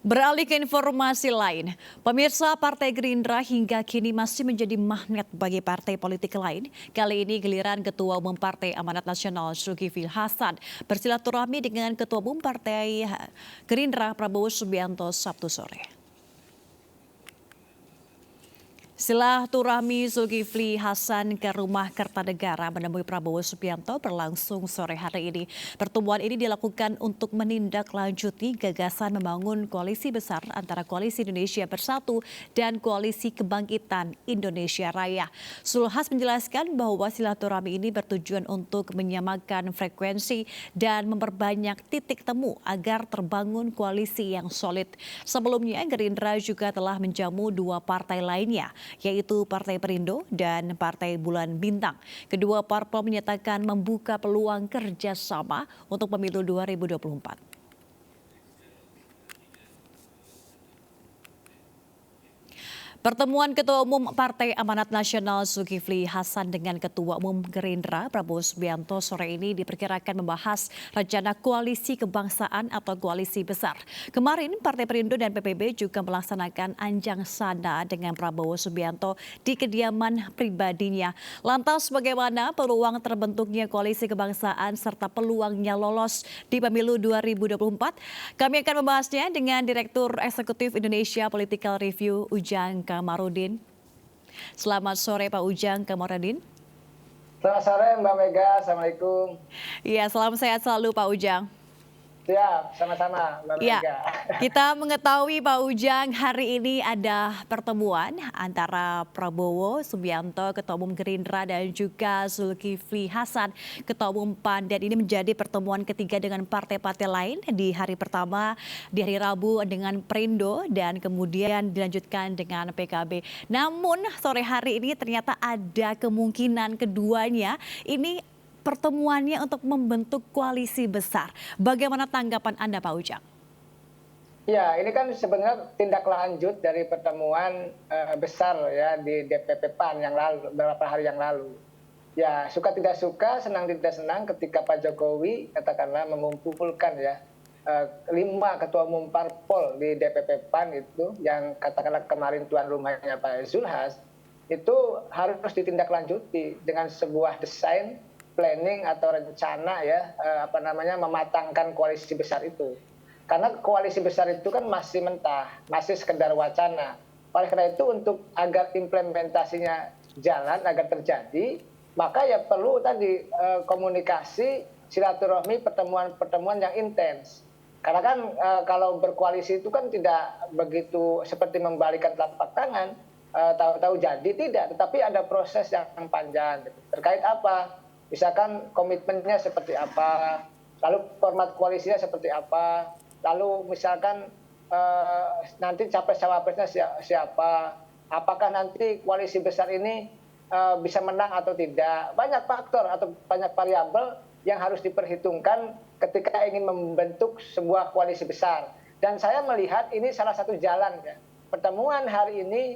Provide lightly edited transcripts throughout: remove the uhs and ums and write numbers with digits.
Beralih ke informasi lain, pemirsa Partai Gerindra hingga kini masih menjadi magnet bagi partai politik lain. Kali ini giliran Ketua Umum Partai Amanat Nasional Zulkifli Hasan bersilaturahmi dengan Ketua Umum Partai Gerindra Prabowo Subianto Sabtu sore. Silaturahmi Zulkifli Hasan ke rumah Kertanegara menemui Prabowo Subianto berlangsung sore hari ini. Pertemuan ini dilakukan untuk menindaklanjuti gagasan membangun koalisi besar antara Koalisi Indonesia Bersatu dan Koalisi Kebangkitan Indonesia Raya. Zulhas menjelaskan bahwa silaturahmi ini bertujuan untuk menyamakan frekuensi dan memperbanyak titik temu agar terbangun koalisi yang solid. Sebelumnya Gerindra juga telah menjamu dua partai lainnya, yaitu Partai Perindo dan Partai Bulan Bintang. Kedua parpol menyatakan membuka peluang kerjasama untuk pemilu 2024. Pertemuan Ketua Umum Partai Amanat Nasional Zulkifli Hasan dengan Ketua Umum Gerindra Prabowo Subianto sore ini diperkirakan membahas rencana koalisi kebangsaan atau koalisi besar. Kemarin Partai Perindo dan PPB juga melaksanakan anjang sana dengan Prabowo Subianto di kediaman pribadinya. Lantas bagaimana peluang terbentuknya koalisi kebangsaan serta peluangnya lolos di pemilu 2024? Kami akan membahasnya dengan Direktur Eksekutif Indonesia Political Review Ujang Kamarudin. Selamat sore Pak Ujang Kamarudin. Selamat sore Mbak Mega, Assalamualaikum. Iya, salam sehat selalu Pak Ujang. Siap, sama-sama Mbak Mega. Ya, kita mengetahui Pak Ujang hari ini ada pertemuan antara Prabowo Subianto, Ketua Umum Gerindra dan juga Zulkifli Hasan, Ketua Umum PAN. Dan ini menjadi pertemuan ketiga dengan partai-partai lain di hari pertama, di hari Rabu dengan Perindo dan kemudian dilanjutkan dengan PKB. Namun sore hari ini ternyata ada kemungkinan keduanya ini pertemuannya untuk membentuk koalisi besar. Bagaimana tanggapan Anda Pak Ujang? Ya, ini kan sebenarnya tindak lanjut dari pertemuan besar ya di DPP PAN yang lalu, beberapa hari yang lalu. Ya, suka tidak suka, senang tidak senang ketika Pak Jokowi katakanlah mengumpulkan ya 5 ketua umum parpol di DPP PAN itu yang katakanlah kemarin tuan rumahnya Pak Zulhas itu harus ditindaklanjuti dengan sebuah desain planning atau rencana ya mematangkan koalisi besar itu. Karena koalisi besar itu kan masih mentah, masih sekedar wacana. Oleh karena itu untuk agar implementasinya jalan, agar terjadi, maka ya perlu tadi komunikasi, silaturahmi, pertemuan-pertemuan yang intens. Karena kan kalau berkoalisi itu kan tidak begitu seperti membalikan telapak tangan, tahu-tahu jadi tidak, tetapi ada proses yang panjang. Gitu. Terkait apa? Misalkan komitmennya seperti apa, lalu format koalisinya seperti apa, lalu misalkan nanti capres-cawapresnya siapa, apakah nanti koalisi besar ini bisa menang atau tidak. Banyak faktor atau banyak variabel yang harus diperhitungkan ketika ingin membentuk sebuah koalisi besar. Dan saya melihat ini salah satu jalan ya. Pertemuan hari ini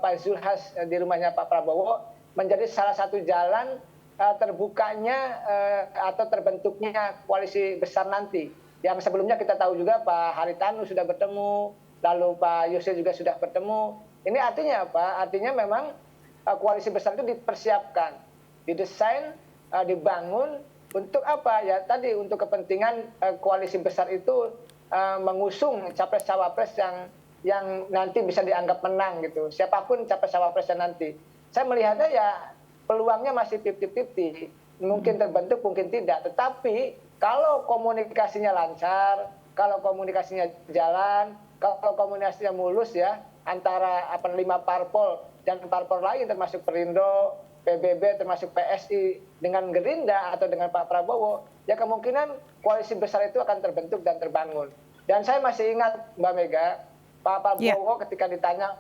Pak Zulhas di rumahnya Pak Prabowo menjadi salah satu jalan terbukanya atau terbentuknya koalisi besar nanti. Yang sebelumnya kita tahu juga Pak Haritanu sudah bertemu, lalu Pak Yusril juga sudah bertemu. Ini artinya apa? Artinya memang koalisi besar itu dipersiapkan, didesain, dibangun untuk apa? Ya tadi untuk kepentingan koalisi besar itu mengusung capres-cawapres yang nanti bisa dianggap menang gitu. Siapapun capres-cawapresnya nanti. Saya melihatnya ya peluangnya masih 50-50, mungkin terbentuk, mungkin tidak. Tetapi kalau komunikasinya lancar, kalau komunikasinya jalan, kalau komunikasinya mulus ya antara 5 parpol dan parpol lain termasuk Perindo, PBB, termasuk PSI dengan Gerindra atau dengan Pak Prabowo, ya kemungkinan koalisi besar itu akan terbentuk dan terbangun. Dan saya masih ingat Mbak Mega, Pak Prabowo ketika ditanya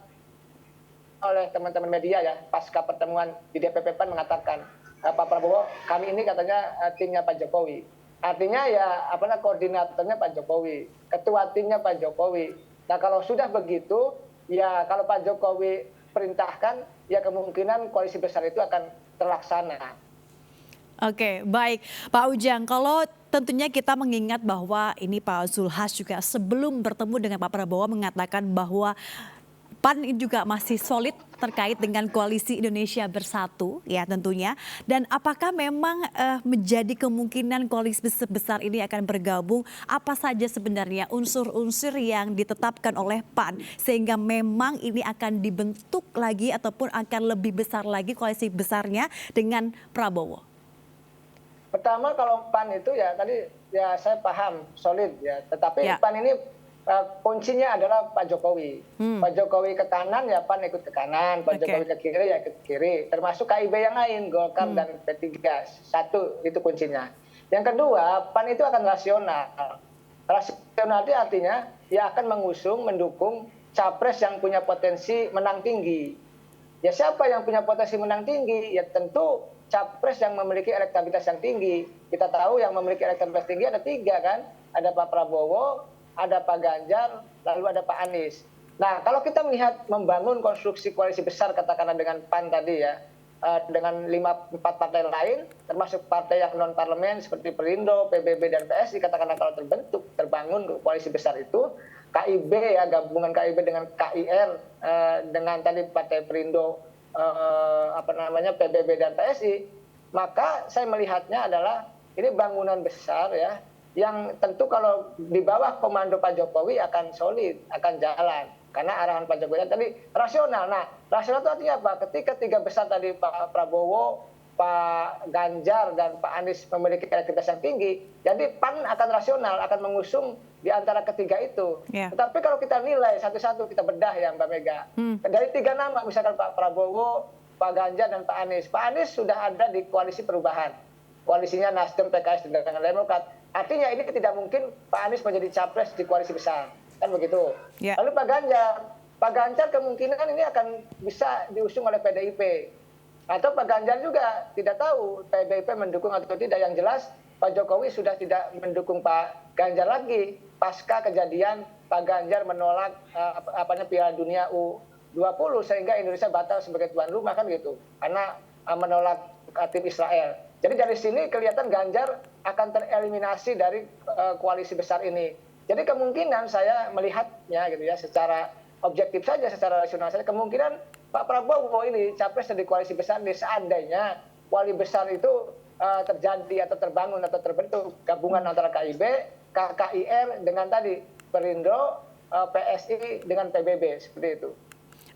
oleh teman-teman media ya pasca pertemuan di DPP PAN mengatakan Pak Prabowo kami ini katanya timnya Pak Jokowi, artinya ya koordinatornya Pak Jokowi, ketua timnya Pak Jokowi. Nah kalau sudah begitu ya kalau Pak Jokowi perintahkan ya kemungkinan koalisi besar itu akan terlaksana. Oke, baik Pak Ujang, kalau tentunya kita mengingat bahwa ini Pak Zulhas juga sebelum bertemu dengan Pak Prabowo mengatakan bahwa PAN juga masih solid terkait dengan koalisi Indonesia Bersatu ya tentunya. Dan apakah memang menjadi kemungkinan koalisi besar ini akan bergabung? Apa saja sebenarnya unsur-unsur yang ditetapkan oleh PAN sehingga memang ini akan dibentuk lagi ataupun akan lebih besar lagi koalisi besarnya dengan Prabowo? Pertama kalau PAN itu ya tadi ya saya paham solid ya, tetapi Ya. PAN ini kuncinya adalah Pak Jokowi. Pak Jokowi ke kanan ya PAN ikut ke kanan, Pak Oke. Jokowi ke kiri ya ikut ke kiri, termasuk KIB yang lain, Golkar dan P3. Satu itu kuncinya. Yang kedua, PAN itu akan rasional. Rasional itu artinya ya akan mengusung, mendukung capres yang punya potensi menang tinggi. Ya siapa yang punya potensi menang tinggi? Ya tentu capres yang memiliki elektabilitas yang tinggi. Kita tahu yang memiliki elektabilitas tinggi ada 3 kan. Ada Pak Prabowo, ada Pak Ganjar, lalu ada Pak Anies. Nah kalau kita melihat membangun konstruksi koalisi besar katakanlah dengan PAN tadi ya, dengan 4 partai lain, termasuk partai yang non parlemen seperti Perindo, PBB dan PSI, katakanlah kalau terbangun koalisi besar itu, KIB ya gabungan KIB dengan KIR dengan tadi partai Perindo, PBB dan PSI, maka saya melihatnya adalah ini bangunan besar ya, yang tentu kalau di bawah komando Pak Jokowi akan solid, akan jalan. Karena arahan Pak Jokowi tadi rasional. Nah, rasional itu artinya apa? Ketika 3 besar tadi Pak Prabowo, Pak Ganjar, dan Pak Anies memiliki elektabilitas yang tinggi, jadi PAN akan rasional, akan mengusung di antara ketiga itu. Ya. Tetapi kalau kita nilai satu-satu, kita bedah ya Mbak Mega. Dari 3 nama, misalkan Pak Prabowo, Pak Ganjar, dan Pak Anies. Pak Anies sudah ada di koalisi perubahan. Koalisinya Nasdem, PKS, dan Demokrat. Artinya ini tidak mungkin Pak Anies menjadi capres di koalisi besar, kan begitu. Ya. Lalu Pak Ganjar kemungkinan ini akan bisa diusung oleh PDIP. Atau Pak Ganjar juga tidak tahu PDIP mendukung atau tidak. Yang jelas Pak Jokowi sudah tidak mendukung Pak Ganjar lagi pasca kejadian Pak Ganjar menolak Piala Dunia U20 sehingga Indonesia batal sebagai tuan rumah kan gitu. Karena menolak tim Israel. Jadi dari sini kelihatan Ganjar akan tereliminasi dari koalisi besar ini. Jadi kemungkinan saya melihatnya gitu ya secara objektif saja, secara rasional saja, kemungkinan Pak Prabowo ini capres di koalisi besar ini seandainya koalisi besar itu terjadi atau terbangun atau terbentuk gabungan antara KIB, KIR dengan tadi Perindo, PSI dengan PBB seperti itu.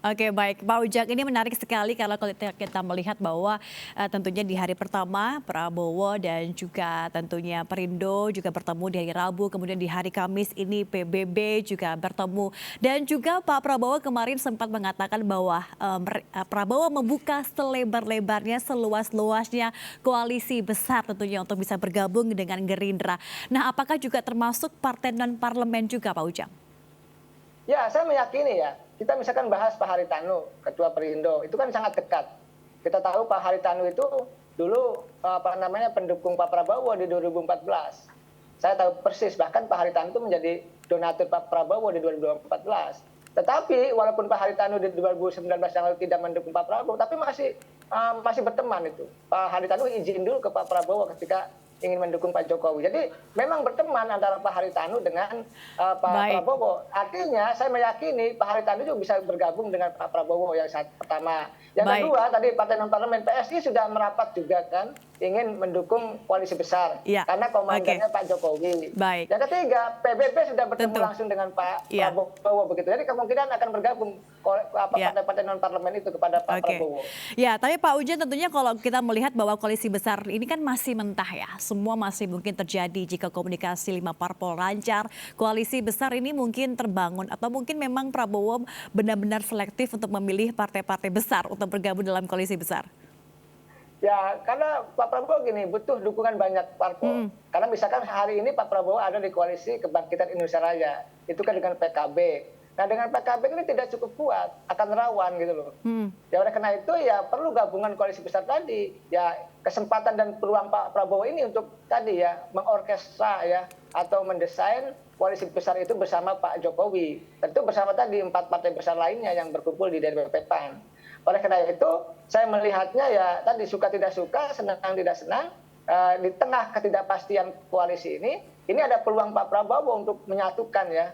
Oke, baik Pak Ujang, ini menarik sekali kalau kita melihat bahwa tentunya di hari pertama Prabowo dan juga tentunya Perindo juga bertemu di hari Rabu, kemudian di hari Kamis ini PBB juga bertemu, dan juga Pak Prabowo kemarin sempat mengatakan bahwa Prabowo membuka selebar-lebarnya, seluas-luasnya koalisi besar tentunya untuk bisa bergabung dengan Gerindra. Nah, apakah juga termasuk partai non-parlemen juga Pak Ujang? Ya, saya meyakini ya. Kita misalkan bahas Pak Haritanu, Ketua Perindo, itu kan sangat dekat. Kita tahu Pak Haritanu itu dulu pendukung Pak Prabowo di 2014. Saya tahu persis, bahkan Pak Haritanu itu menjadi donatur Pak Prabowo di 2014. Tetapi walaupun Pak Haritanu di 2019 yang lalu tidak mendukung Pak Prabowo, tapi masih berteman itu. Pak Haritanu izin dulu ke Pak Prabowo ketika ingin mendukung Pak Jokowi. Jadi memang berteman antara Pak Haritanu dengan Pak Prabowo. Artinya saya meyakini Pak Haritanu juga bisa bergabung dengan Pak Prabowo yang pertama. Yang kedua tadi Partai Non-Parlemen PSI sudah merapat juga kan ingin mendukung koalisi besar karena komandannya Pak Jokowi. Yang ketiga PBB sudah bertemu langsung dengan Pak Prabowo begitu. Jadi kemungkinan akan bergabung partai-partai non-parlemen itu kepada Pak Prabowo. Ya, tapi Pak Ujang tentunya kalau kita melihat bahwa koalisi besar ini kan masih mentah ya. Semua masih mungkin terjadi jika komunikasi 5 parpol lancar. Koalisi besar ini mungkin terbangun atau mungkin memang Prabowo benar-benar selektif untuk memilih partai-partai besar untuk bergabung dalam koalisi besar. Ya, karena Pak Prabowo gini, butuh dukungan banyak parpol. Karena misalkan hari ini Pak Prabowo ada di koalisi Kebangkitan Indonesia Raya. Itu kan dengan PKB. Nah dengan PKB ini tidak cukup kuat, akan rawan gitu loh. Ya oleh karena itu ya perlu gabungan koalisi besar tadi. Ya kesempatan dan peluang Pak Prabowo ini untuk tadi ya mengorkestra ya atau mendesain koalisi besar itu bersama Pak Jokowi. Tentu bersama tadi 4 partai besar lainnya yang berkumpul di DPP PAN. Oleh karena itu saya melihatnya ya tadi suka tidak suka, senang tidak senang, di tengah ketidakpastian koalisi ini ada peluang Pak Prabowo untuk menyatukan ya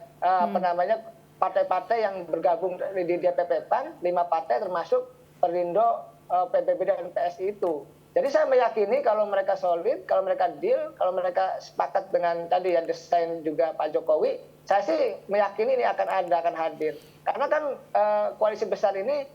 partai-partai yang bergabung di DPP PAN, 5 partai termasuk Perindo, PBB dan PSI itu. Jadi saya meyakini kalau mereka solid, kalau mereka deal, kalau mereka sepakat dengan tadi yang desain juga Pak Jokowi, saya sih meyakini ini akan hadir. Karena kan koalisi besar ini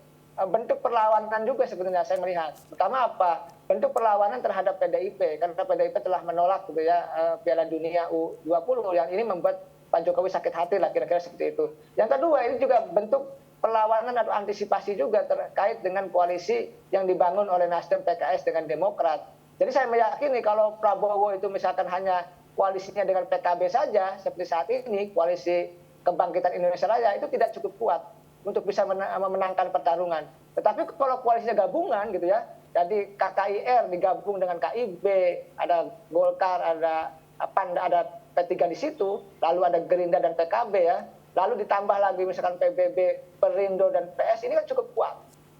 bentuk perlawanan juga sebenarnya saya melihat. Pertama apa? Bentuk perlawanan terhadap PDIP, karena PDIP telah menolak gitu ya Piala Dunia U20 yang ini membuat Pak Jokowi sakit hati lah kira-kira seperti itu. Yang kedua ini juga bentuk perlawanan atau antisipasi juga terkait dengan koalisi yang dibangun oleh Nasdem, PKS dengan Demokrat. Jadi saya meyakini kalau Prabowo itu misalkan hanya koalisinya dengan PKB saja seperti saat ini, koalisi Kebangkitan Indonesia Raya itu tidak cukup kuat untuk bisa memenangkan pertarungan. Tetapi kalau koalisinya gabungan gitu ya, jadi KKIR digabung dengan KIB, ada Golkar, ada PAN, ada P3 di situ, lalu ada Gerindra dan PKB ya, lalu ditambah lagi misalkan PBB, Perindo dan PS, ini kan cukup kuat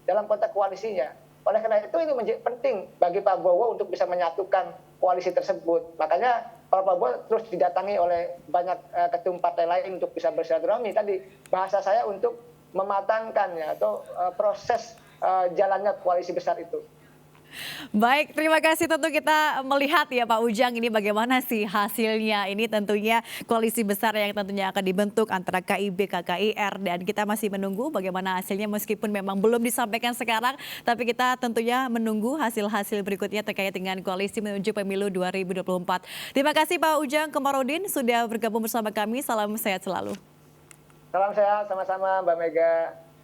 dalam konteks koalisinya. Oleh karena itu ini menjadi penting bagi Pak Prabowo untuk bisa menyatukan koalisi tersebut. Makanya Pak Prabowo terus didatangi oleh banyak ketum partai lain untuk bisa bersilaturahmi. Tadi bahasa saya untuk mematangkan atau proses jalannya koalisi besar itu. Baik, terima kasih. Tentu kita melihat ya Pak Ujang ini bagaimana sih hasilnya. Ini tentunya koalisi besar yang tentunya akan dibentuk antara KIB, KKIR, dan kita masih menunggu bagaimana hasilnya meskipun memang belum disampaikan sekarang. Tapi kita tentunya menunggu hasil-hasil berikutnya terkait dengan koalisi menuju pemilu 2024. Terima kasih Pak Ujang Komarudin sudah bergabung bersama kami. Salam sehat selalu. Salam sehat, sama-sama Mbak Mega.